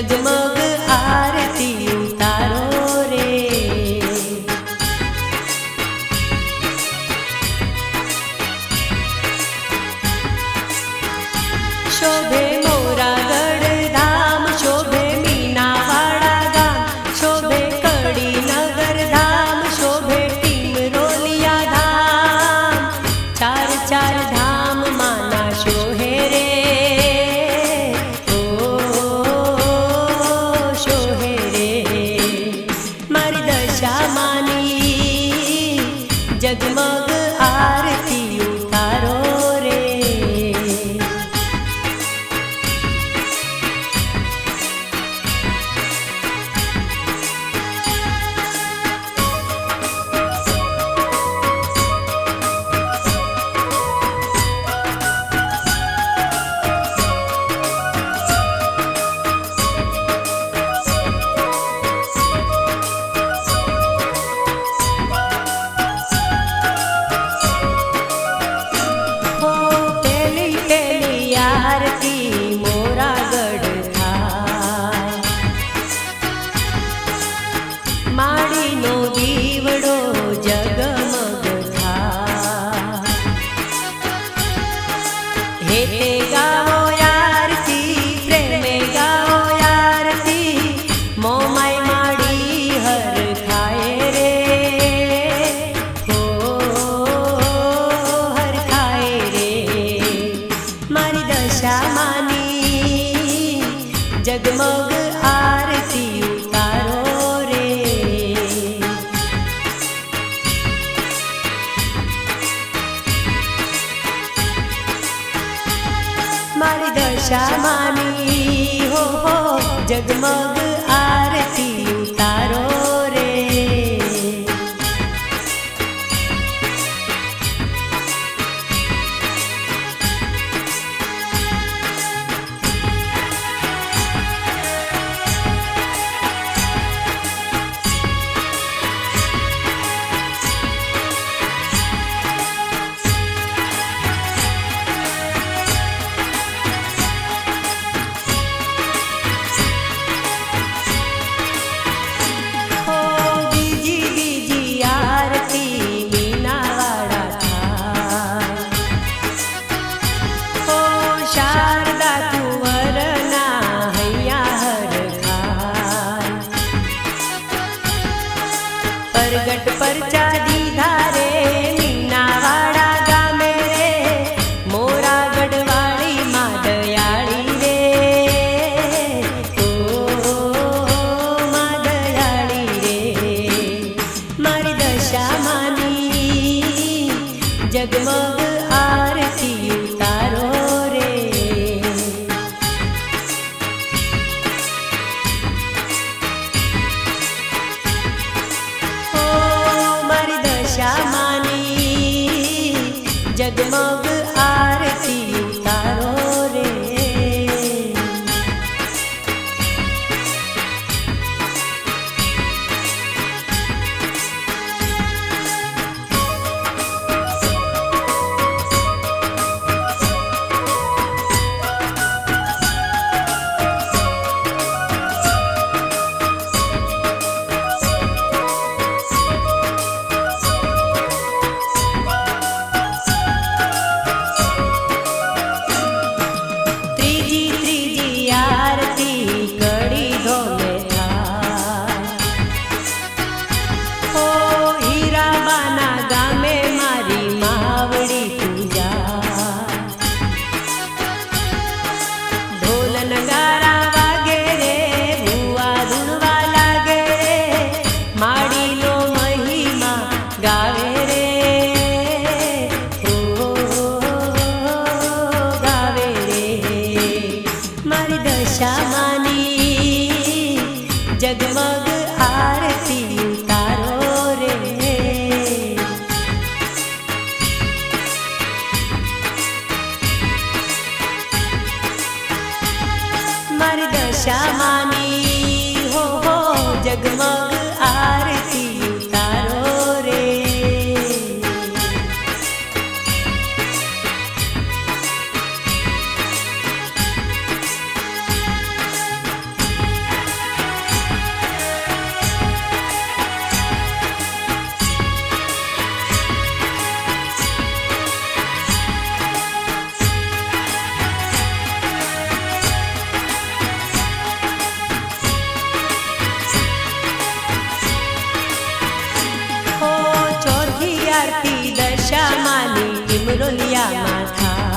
जगमग आरती उतारो रे। शोभे मोरागढ़ धाम, शोभे मीनावाड़ा गाम, शोभे कड़ी नगर धाम, शोभे टिमरोलिया धाम। चार चार धाम माना शोहे रे, ओ शोहे रे। मारी दशा मानी जगमग आरती उतारो रे। आरती मोरागढ़ थाय, माड़ी नो दीवड़ो जगमग थाय। हेते गाओ आरती, प्रेमे गाओ आरती, मोमाय माड़ी हर खाए रे, ओ हर खाए रे। मारी दशा मानी जगमग आरती उतारो रे। मारी दशा मानी हो जगमग आरती उतारो रे। प्रगट परचा दीधा रे मीनावाड़ा गामे रे, मोरागढ़ वाली मां दयाड़ी रे, ओ मां दयाड़ी रे। मारी दशा मानी जगमग आरती उतारो रे। दशा मानी जगमग आरती उतारो रे। जगमग आरती उतारो रे। मारी दशा मानी हो जगमग आरती उतारो रे। દશામાની ટીમરોલિયામાં થાય.